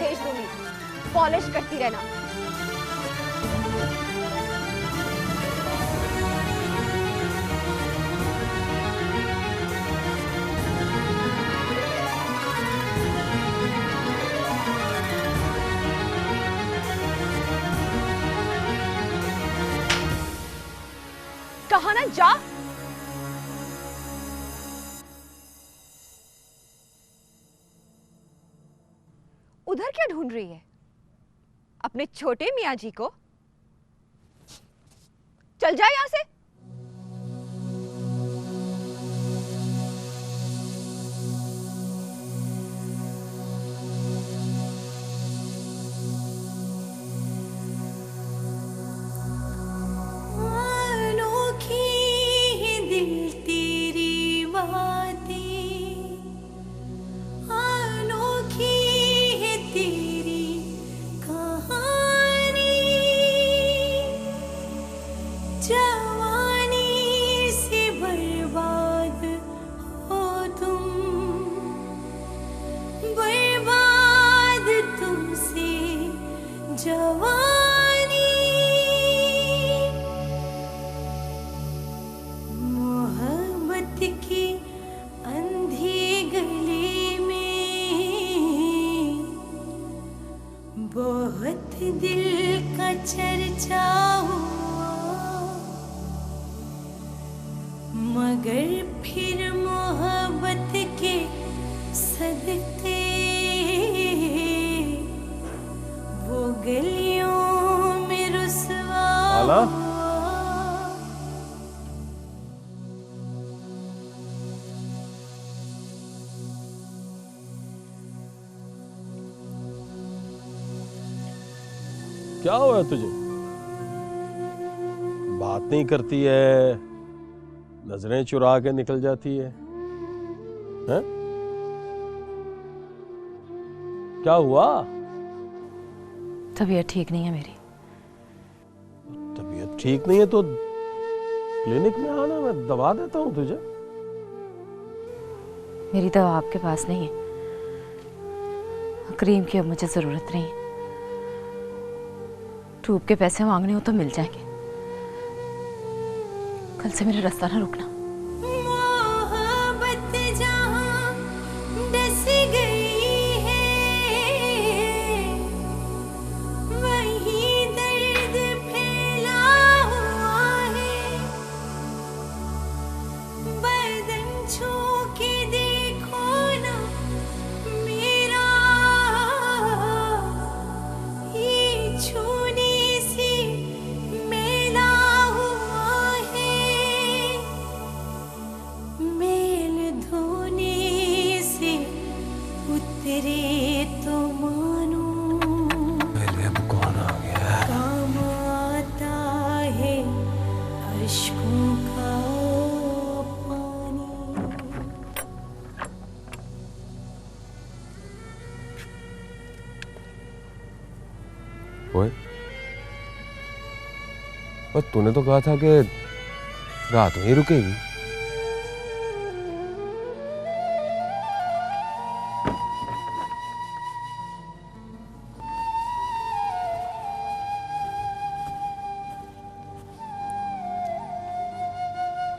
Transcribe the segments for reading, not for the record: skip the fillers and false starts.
भेज दूंगी, पॉलिश करती रहना। कहा ना जा। उधर क्या ढूंढ रही है? अपने छोटे मियाँ जी को? चल जा यहां से। बहुत दिल का चर्चा हुआ, मगर फिर मोहब्बत के सदके वो गलियों में रुसवा हुआ। क्या हुआ तुझे? बात नहीं करती है, नजरें चुरा के निकल जाती है, हैं? क्या हुआ? तबीयत ठीक नहीं है मेरी। तबीयत ठीक नहीं है तो क्लिनिक में आना, मैं दवा देता हूँ तुझे। मेरी दवा आपके पास नहीं है, क्रीम की अब मुझे जरूरत नहीं है। ट्यूब के पैसे मांगने हो तो मिल जाएंगे, कल से मेरा रास्ता ना रुकना। मोहब्बत जहां डस गई है, वहीं दर्द फैला हुआ है। बदन छू के देखो ना मेरा, ये छूने से मेला हुआ है। मेल धोने से उतरे तो मानो मेरे अब कौन आ गया? काम आता है अश्कों का पानी। ओए, और तूने तो कहा था कि रात में ही रुकेगी।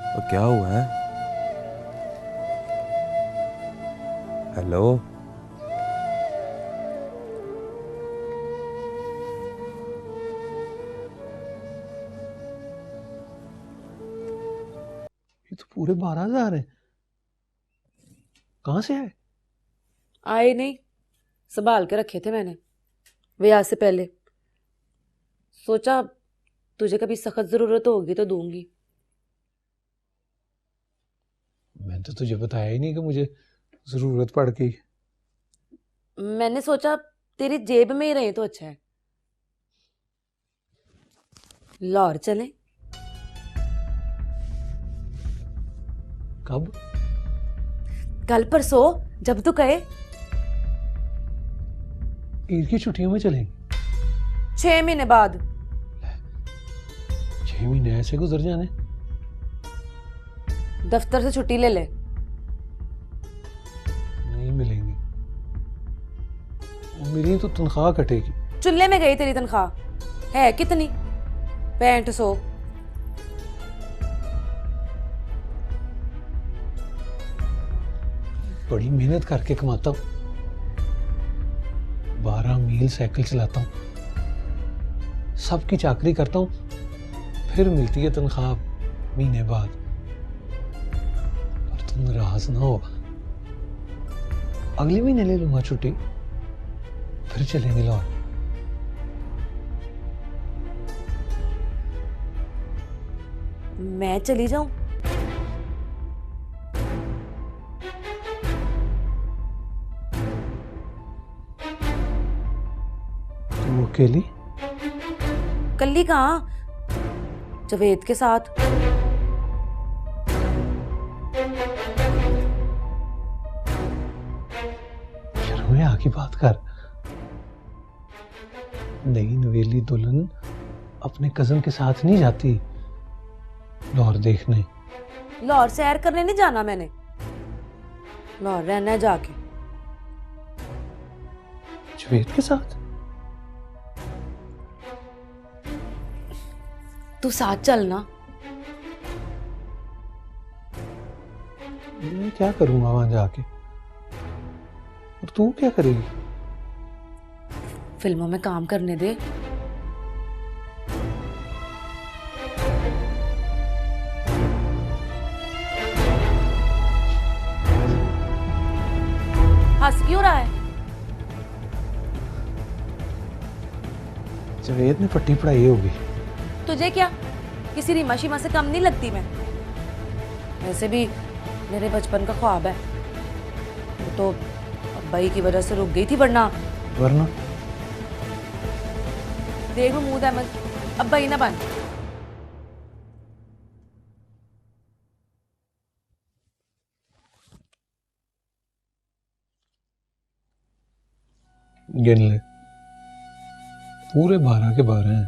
और क्या हुआ है? हेलो, ये तो पूरे 12,000 है। कहाँ से है? आए नहीं, संभाल के रखे थे मैंने ब्याह से पहले। सोचा तुझे कभी सख्त जरूरत होगी तो दूंगी। मैंने तो तुझे बताया ही नहीं कि मुझे जरूरत पड़ गई। मैंने सोचा तेरी जेब में ही रहे तो अच्छा है। लाहौर चलें? कब? कल परसों जब तू कहे। ईद की छुट्टियों में चलेंगे। 6 महीने बाद। 6 महीने ऐसे गुजर जाने? दफ्तर से छुट्टी ले ले। नहीं मिलेंगी, मेरी तो तनख्वाह कटेगी। चुल्ले में गई तेरी तनख्वाह है कितनी? 6500। बड़ी मेहनत करके कमाता हूँ, 12 मील साइकिल चलाता हूँ, सबकी चाकरी करता हूँ, फिर मिलती है तनख्वाह महीने बाद। पर तुम नाराज ना होगा, अगले महीने ले लूंगा छुट्टी, फिर चलेंगे लाहौर। मैं चली जाऊं? तुम अकेली? कल्ली कहाँ, जवेद के साथ। शर्म में आके बात कर। नई नवेली दुल्हन अपने कजन के साथ नहीं जाती लाहौर देखने। लाहौर सैर करने नहीं जाना मैंने, लाहौर रहना है जाके। जवेद के साथ? तू साथ चलना। मैं क्या करूंगा वहां जाके, और तू क्या करेगी? फिल्मों में काम करने दे। हंस क्यों रहा है? जवेद ने पट्टी पढ़ाई होगी। तुझे क्या, किसी रीमा शीमा से कम नहीं लगती मैं। वैसे भी मेरे बचपन का ख्वाब है, वो तो अब्बाई की वजह से रुक गई थी, वरना वरना देख महमूद अहमद, अब्बाई ना बन। गिन ले, पूरे 12 के 12 हैं।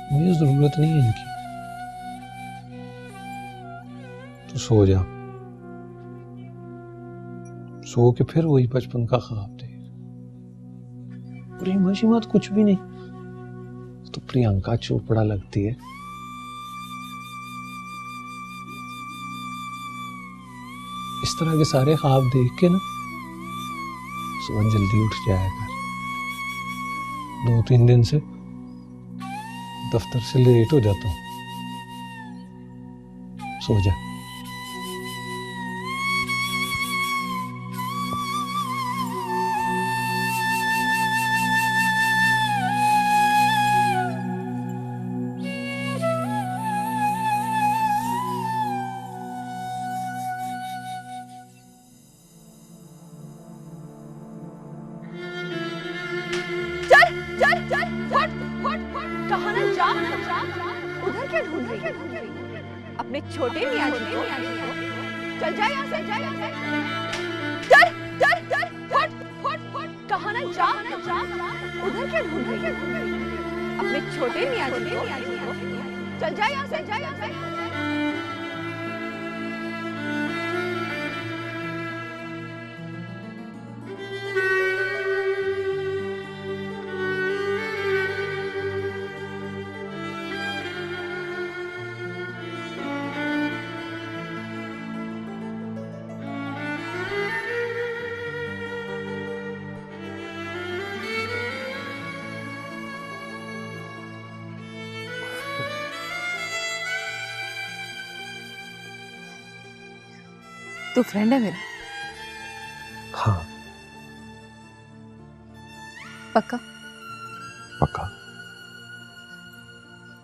मुझे जरूरत नहीं है इनकी। तो सो जा, सो के फिर वही बचपन का ख्वाब देख। रीमा शीमा तो कुछ भी नहीं, तो प्रियंका चोपड़ा लगती है। इस तरह के सारे ख्वाब देख के ना सुबह जल्दी उठ जाया कर। 2-3 दिन से दफ्तर से लेट हो जाता हूँ। सो जा। चल चल फट फट फट, कहाँ ना जा, उधर क्या ढूंढ रही है? अपने छोटे मियाँ जी को। चल जा यहाँ से, चल चल चल फट फट फट, कहाँ ना जा, उधर क्या ढूंढ रही है? अपने छोटे मियाँ जी को। चल जा यहाँ से। तू फ्रेंड है मेरा? हाँ पक्का? पक्का।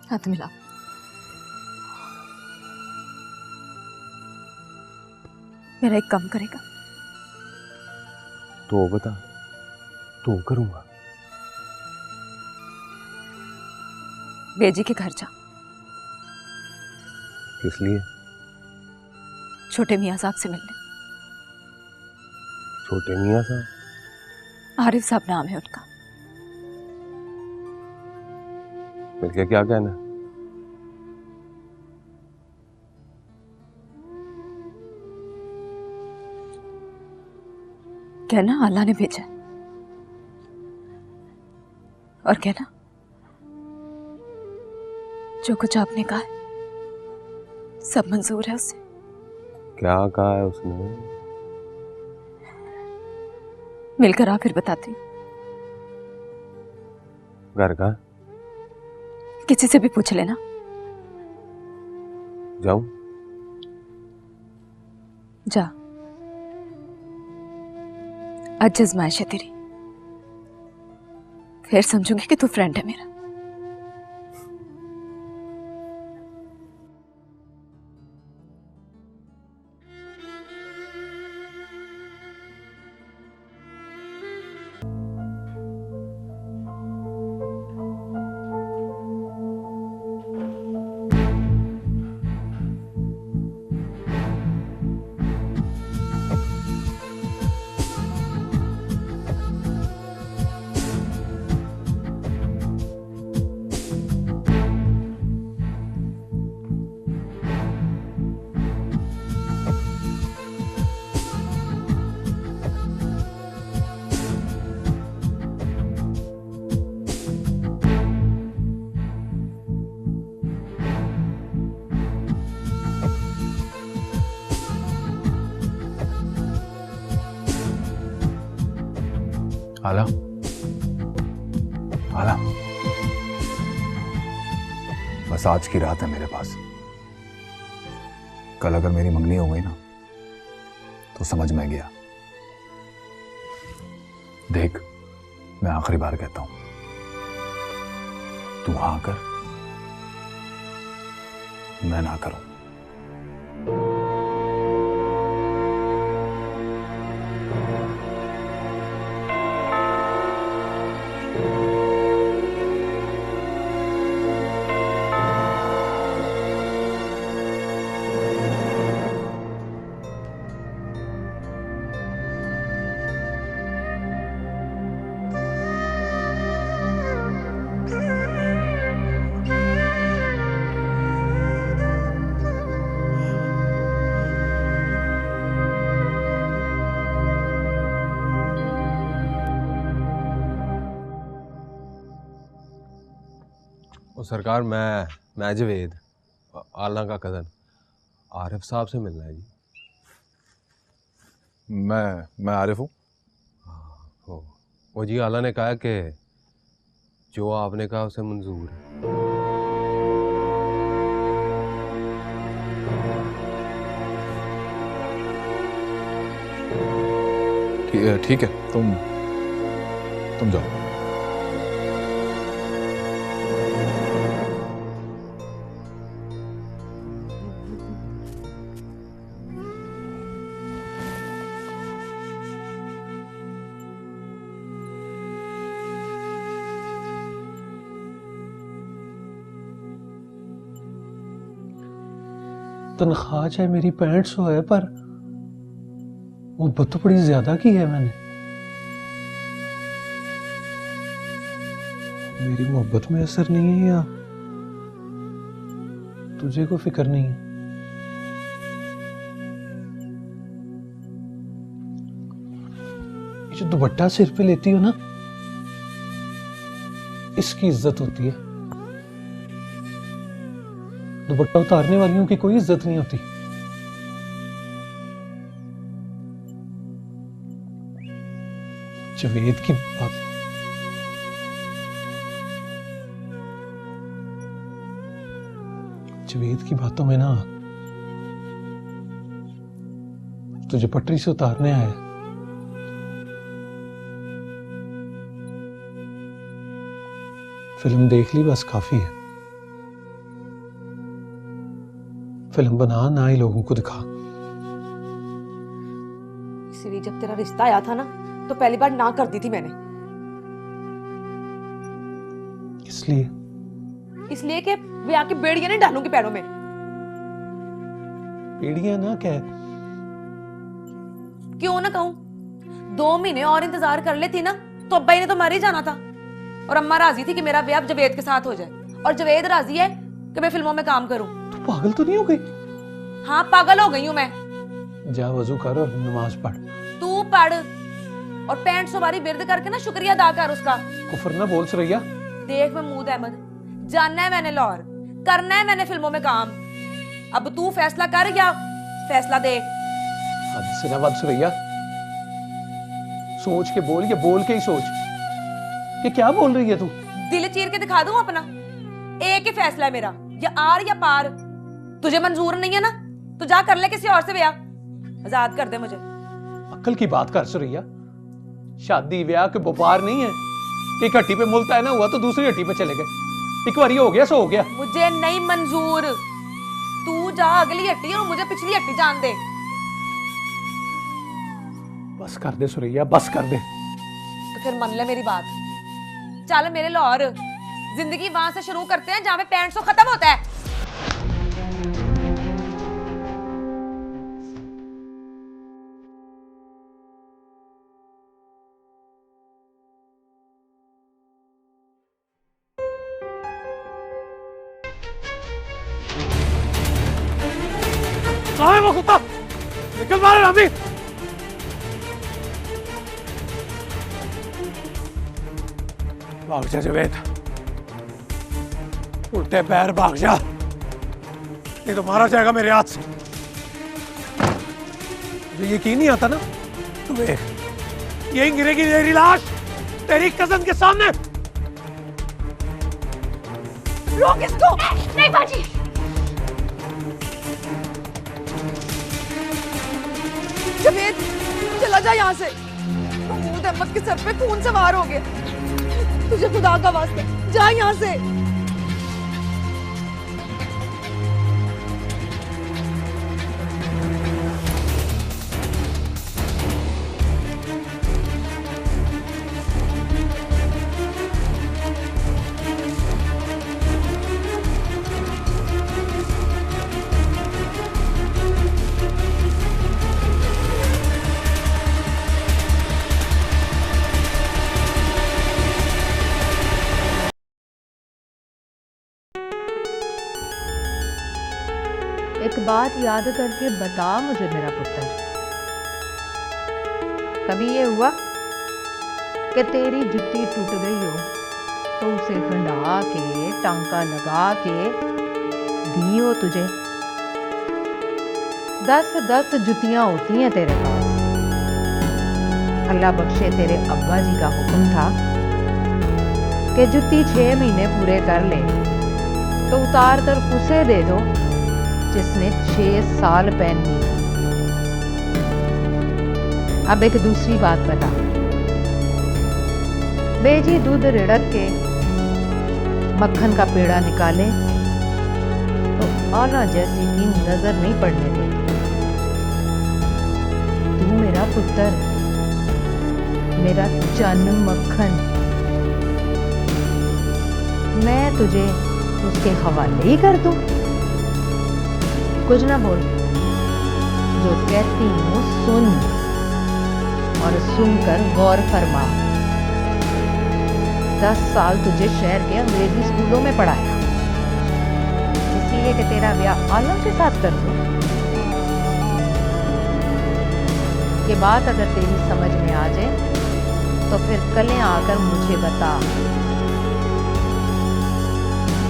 हाथ मिला। मेरा एक काम करेगा? तो बता, तो करूंगा। बेजी के घर जा। किस लिए? छोटे मियाँ साहब से मिलने। छोटे मियाँ साहब? आरिफ साहब नाम है उनका। मिलके क्या कहना? कहना अल्लाह ने भेजा है। और कहना जो कुछ आपने कहा है सब मंजूर है उसे। क्या कहा है उसने? मिलकर आ फिर बताती हूँ। घर का किसी से भी पूछ लेना। जाऊं? जा, आज आजमाइश है तेरी, फिर समझूंगी कि तू फ्रेंड है मेरा। आला, आला, बस आज की रात है मेरे पास। कल अगर मेरी मंगनी हो गई ना तो समझ में गया। देख, मैं आखिरी बार कहता हूं, तू हाँ कर, मैं ना करूं। सरकार, मैं जवेद, आलना का कज़न, आरिफ साहब से मिलना है जी। मैं आरिफ हूँ। वो जी आला ने कहा कि जो आपने कहा उसे मंजूर है। ठीक है, तुम जाओ। तनख्वाह चाहे मेरी 6500 है, पर मोहब्बत तो बड़ी ज्यादा की है मैंने। मेरी मोहब्बत में असर नहीं है या तुझे को फिक्र नहीं है? ये जो दुपट्टा सिर पे लेती हो ना, इसकी इज्जत होती है। दुपट्टा उतारने वालियों की कोई इज्जत नहीं होती। जवेद की बात, जवेद की बातों में ना तुझे पटरी से उतारने आया। फिल्म देख ली, बस काफी है। फिल्म बना, ना ही लोगों को दिखा। इसीलिए जब तेरा रिश्ता आया था ना, तो पहली बार ना कर दी थी मैंने। इसलिए कि वे आके बेड़ियां नहीं डालूंगी पैरों में। बेड़ियां ना कह। क्यों ना कहूं? 2 महीने और इंतजार कर लेती ना तो अब्बा ने तो मर ही जाना था। और अम्मा राजी थी कि मेरा ब्याह जवेद के साथ हो जाए, और जवेद राजी है कि मैं फिल्मों में काम करूं। तू पागल तो नहीं हो गई? हाँ, पागल हो गई हूं मैं। जा वजू कर और नमाज पढ़। तू पढ़। और 65 बारी बिरद करके ना शुक्रिया अदा कर उसका। कुफर ना बोल सुरैया। देख महमूद अहमद, जानना है मैंने लाहौर, करना है मैंने फिल्मों में काम। अब तू फैसला कर या फैसला दे। हद से ना बद सुरैया, सोच के बोल, या बोल के ही सोच कि क्या बोल रही है तू। दिल चीर के दिखा दूं अपना, एक ही फैसला है मेरा, या आर या पार। तुझे मंजूर नहीं है ना तो जा कर ले किसी और से ब्याह, आजाद कर दे मुझे। अक्ल की बात कर सुरैया, शादी ब्याह के व्यापार नहीं है कि एक हट्टी पे मुल्ता है ना हुआ तो दूसरी हट्टी पे चले गए। एक बार ये हो गया सो हो गया। मुझे नहीं मंजूर, तू जा अगली हट्टी और मुझे पिछली हट्टी जान दे। बस कर दे सुरैया, बस कर दे। तो फिर मन ले मेरी बात, चल मेरे लाहौर, जिंदगी वहां से शुरू करते हैं जहां पे 65 खत्म होता है। कहाँ है वो कुत्ता? निकल मारे रामी। भाग जा जवेद, उल्टे पैर भाग जा, नहीं तो मारा जाएगा मेरे हाथ से। मुझे यकीन नहीं आता ना, तू देख यही गिरेगी तेरी लाश तेरी कजन के सामने। रोक इसको। नहीं बाजी, जवेद चला जा यहाँ से। महमूद अहमद के सर पे खून सवार हो गया, तुझे खुदा का वास्ता जा यहाँ से। एक बात याद करके बता मुझे मेरा पुत्र, कभी ये हुआ कि तेरी जुत्ती टूट गई हो तो उसे खंडा के टांका लगा के दी हो तुझे? 10-10 जुतियां होती हैं तेरे पास। अल्लाह बख्शे तेरे अब्बा जी का हुक्म था कि जुत्ती 6 महीने पूरे कर ले तो उतार कर उसे दे दो जिसने 6 साल पहनी। अब एक दूसरी बात बता, बेजी दूध रिड़क के मक्खन का पेड़ा निकाले तो आला जैसी की नजर नहीं पड़ने देती। तू मेरा पुत्र, मेरा चन मक्खन, मैं तुझे उसके हवाले ही कर दूं? कुछ ना बोल, जो कहती हूँ सुन और सुनकर गौर फरमा। 10 साल तुझे शहर के अंग्रेजी स्कूलों में पढ़ाया, इसीलिए कि तेरा ब्याह आलम के साथ कर दूं। ये बात अगर तेरी समझ में आ जाए तो फिर कल आकर मुझे बता,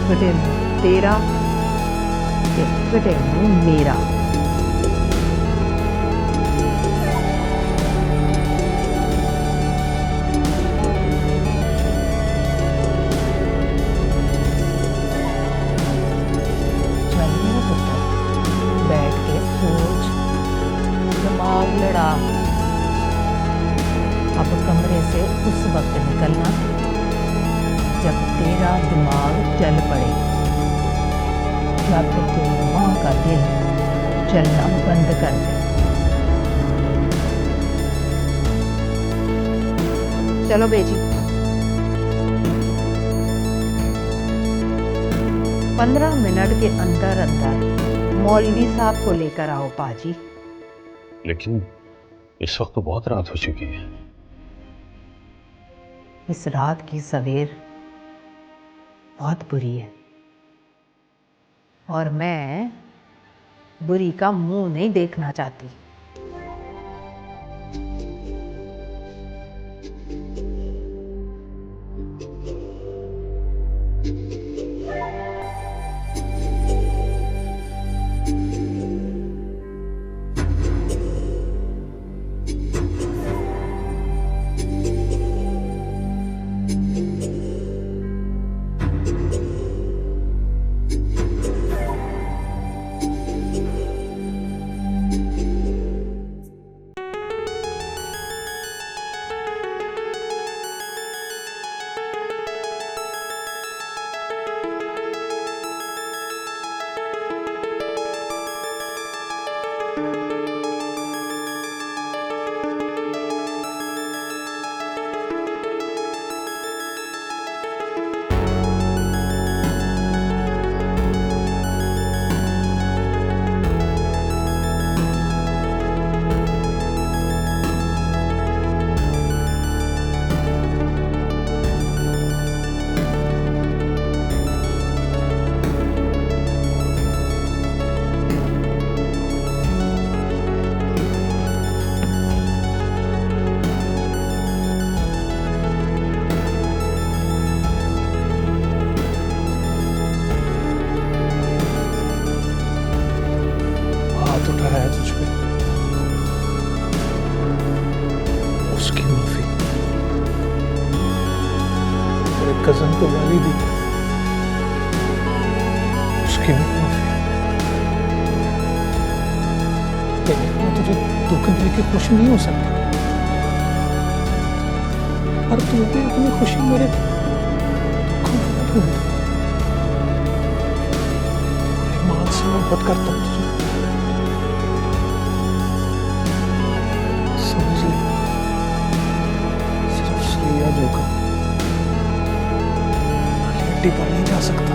फिटे मुंह तेरा फिटे मुंह मेरा। बैठ के सोच, दिमाग लड़ा। अब कमरे से उस वक्त निकलना जब तेरा दिमाग चल पड़े, जब तेरी माँ का दिल चलना बंद कर दे। चलो बेजी, 15 मिनट के अंदर अंदर मौलवी साहब को लेकर आओ पाजी। लेकिन इस वक्त तो बहुत रात हो चुकी है। इस रात की सवेर बहुत बुरी है और मैं बुरी का मुंह नहीं देखना चाहती। मेरे कजन को गाली दी, उसकी भी माफी। लेकिन मैं तुझे दुख दे के खुश नहीं हो सकता, और तू भी अपनी खुशी मेरे दुखों में ढूंढ। ईमान से मोहब्बत करता हूं तुझे, समझ ले। सिर्फ श्रेया जो का हड्डी पर नहीं जा सकता।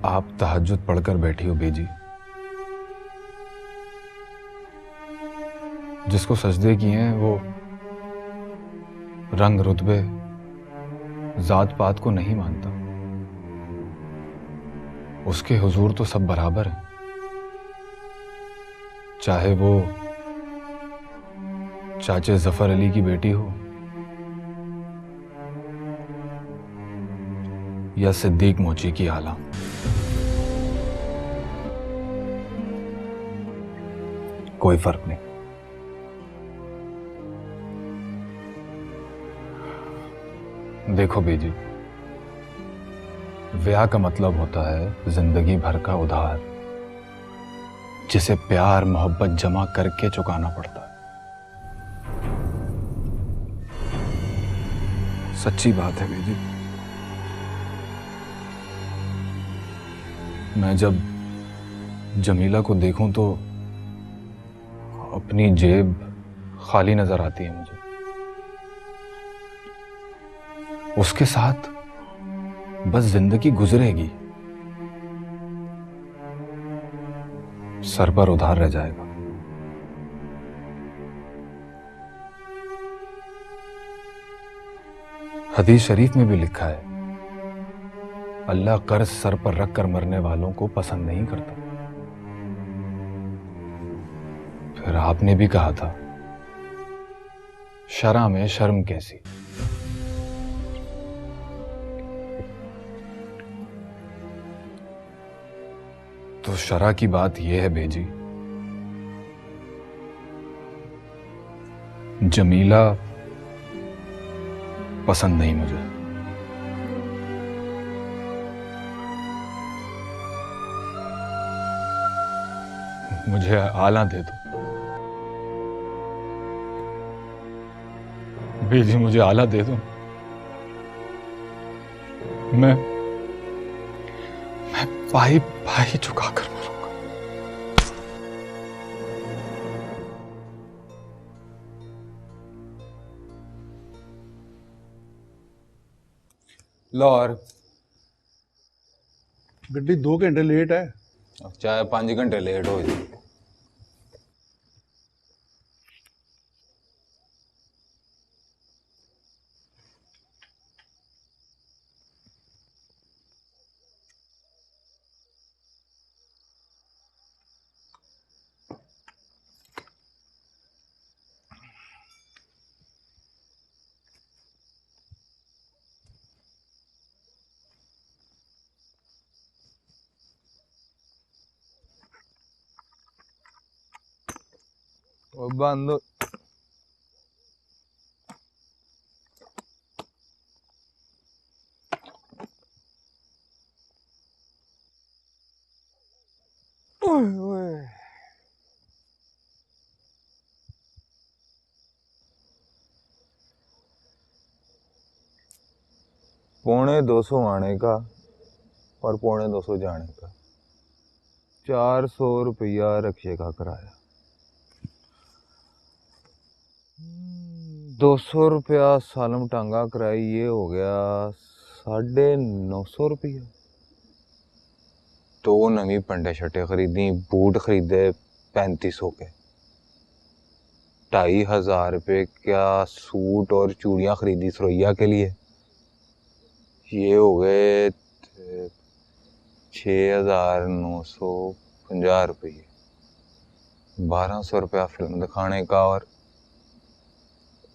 आप तहज्जुद पढ़कर बैठी हो बेजी, जिसको सजदे किए हैं वो रंग रुतबे जात पात को नहीं मानता। उसके हुजूर तो सब बराबर हैं, चाहे वो चाचे जफर अली की बेटी हो या सिद्दीक मोची की आला। कोई फर्क नहीं। देखो बेजी, ब्याह का मतलब होता है जिंदगी भर का उधार, जिसे प्यार मोहब्बत जमा करके चुकाना पड़ता है। सच्ची बात है बेजी। मैं जब जमीला को देखूं तो अपनी जेब खाली नजर आती है मुझे। उसके साथ बस जिंदगी गुजरेगी, सर पर उधार रह जाएगा। हदीस शरीफ में भी लिखा है, अल्लाह कर्ज सर पर रख कर मरने वालों को पसंद नहीं करता। फिर आपने भी कहा था, शरा में शर्म कैसी। तो शरा की बात यह है बेजी, जमीला पसंद नहीं मुझे। मुझे आला दे दो बेजी, मुझे आला दे दो। मैं पाई पाई चुका कर मरूंगा। लाहौर गड्डी 2 घंटे लेट है। चाहे 5 घंटे लेट हो जाए। और बंद $250 आने का और $250 जाने का, 400 रुपया रक्शे का किराया, 200 रुपया सालम टांगा किराया, ये हो गया 950 रुपया। 2 नवी पंडे शटे खरीदी, बूट खरीदे 3500 के, 2500 रुपये का सूट और चूड़ियाँ खरीदी सुरैया के लिए, ये हो गए 6950 रुपये। 1200 रुपया फिल्म दिखाने का और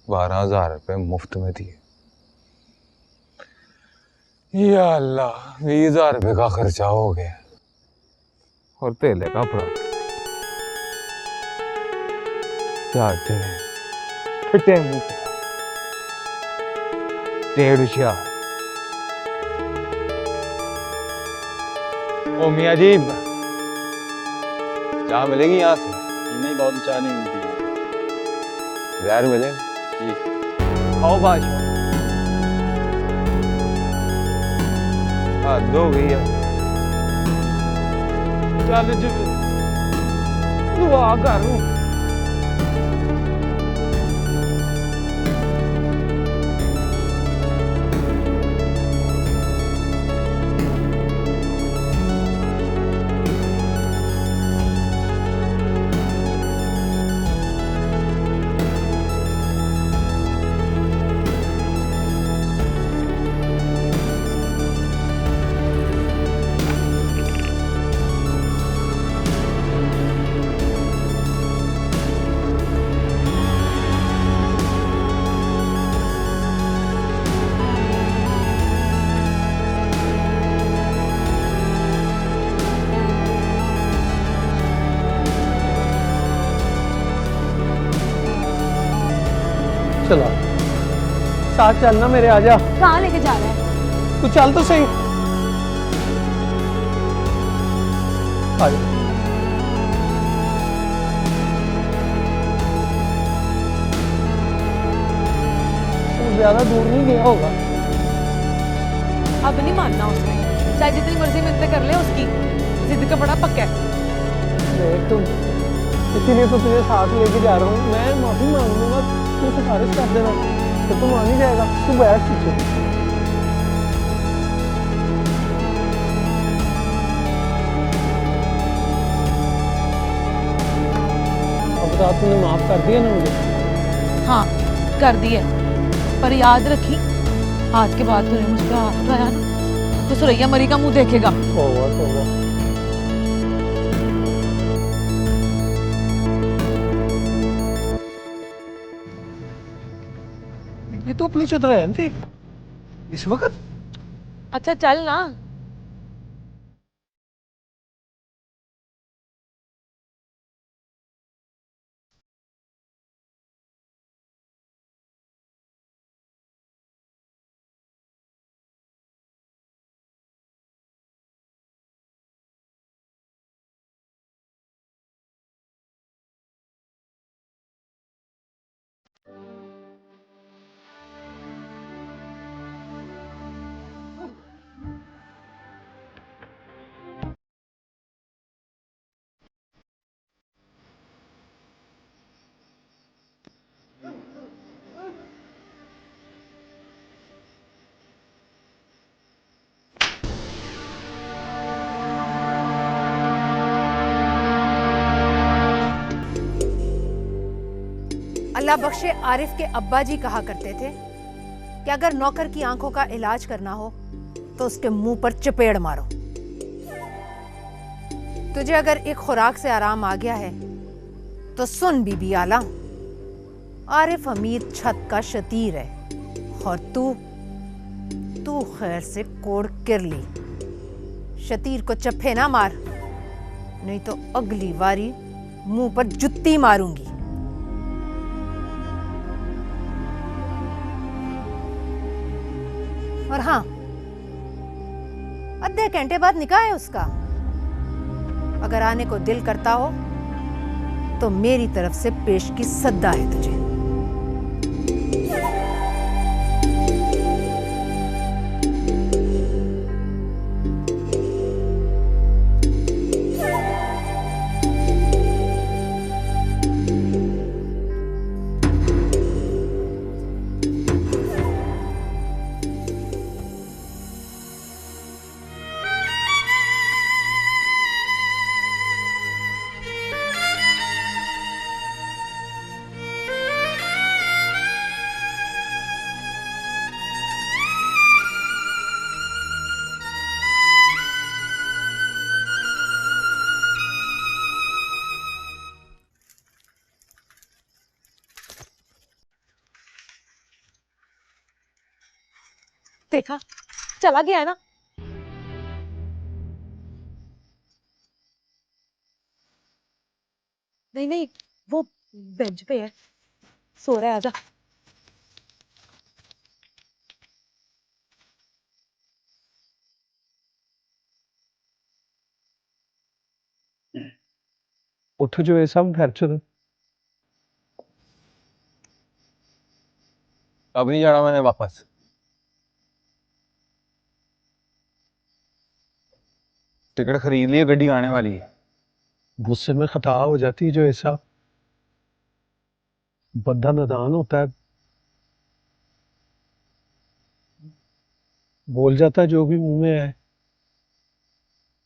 12000 रुपये मुफ्त में दिए। या अल्लाह, 20000 रुपये का खर्चा हो गया और तेले का पड़ा फिटे मुँह 15000। ओ मियाँ जी, चाय मिलेगी यहाँ से? नहीं, बहुत चाय नहीं मिलती। जहर मिले जी। खाओ बादशाह। हाँ, 2 भैया। चल जी, दुआ करूं। चलो साथ चलना मेरे, आजा। कहाँ लेके जा रहा है? तू चल तो सही। आजा। तू ज्यादा दूर नहीं गया होगा। अब नहीं मानना उसने, चाहे जितनी मर्जी मिन्नतें कर ले उसकी, जिद का बड़ा पक्का है। देख तुम, इसीलिए तो तुझे साथ लेके जा रहा हूँ। मैं माफी मांग लूंगा, तू सिफारिश कर देना तो तू मान ही जाएगा। तू बैठ पीछे। अब बता, तूने माफ कर दिया ना मुझे? हाँ कर दिया, पर याद रखी आज के बाद तूने मुझ पर हाथ उठाया ना तो सुरैया मरी का मुंह देखेगा। तौबा। ये तो अपनी चतुराई थी इस वक्त। अच्छा चल ना। अल्लाह बख्शे आरिफ के अब्बा जी कहा करते थे कि अगर नौकर की आंखों का इलाज करना हो तो उसके मुंह पर चपेड़ मारो। तुझे अगर एक खुराक से आराम आ गया है तो सुन बीबी आला, आरिफ हमीद छत का शतीर है और तू खैर से कोड़ किरली। शतीर को चप्पे ना मार, नहीं तो अगली बारी मुंह पर जुत्ती मारूंगी। और हाँ, आधे घंटे बाद निकाह है उसका। अगर आने को दिल करता हो तो मेरी तरफ से पेश की सद्दा है तुझे। देखा, चला गया है ना। नहीं नहीं, वो बेंच पे है, सो रहा है। आजा। उठ जो है सब घर चलो। अब नहीं जाना मैंने वापस। टिकट खरीद ली है, गड्डी आने वाली है। गुस्से में खता हो जाती है जो ऐसा बंदा नादान होता है, बोल जाता है जो भी मुंह में है।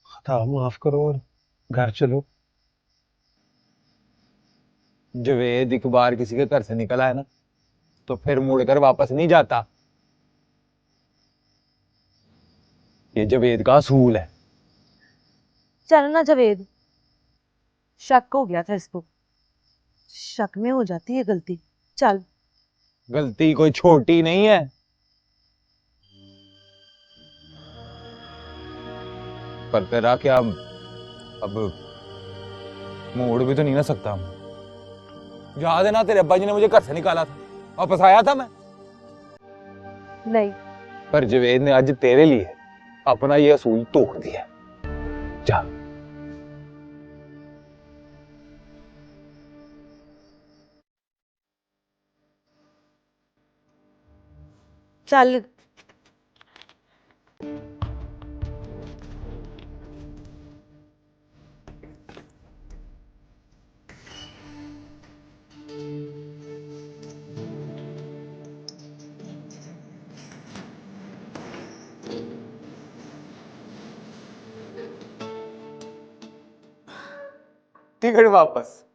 खता माफ करो और घर चलो। जवेद एक बार किसी के घर से निकला है ना, तो फिर मुड़कर वापस नहीं जाता। ये जवेद का असूल है। चल ना जवेद, शक हो गया था इसको, शक में हो जाती है गलती। चल। गलती कोई छोटी नहीं है। पर तेरा क्या अब मोड़ भी तो नहीं ना सकता। याद है ना तेरे अब्बा जी ने मुझे घर से निकाला था, वापस आया था मैं। नहीं, पर जवेद ने आज तेरे लिए अपना ये असूल तोड़ दिया। जा। चल। टिकट वापस।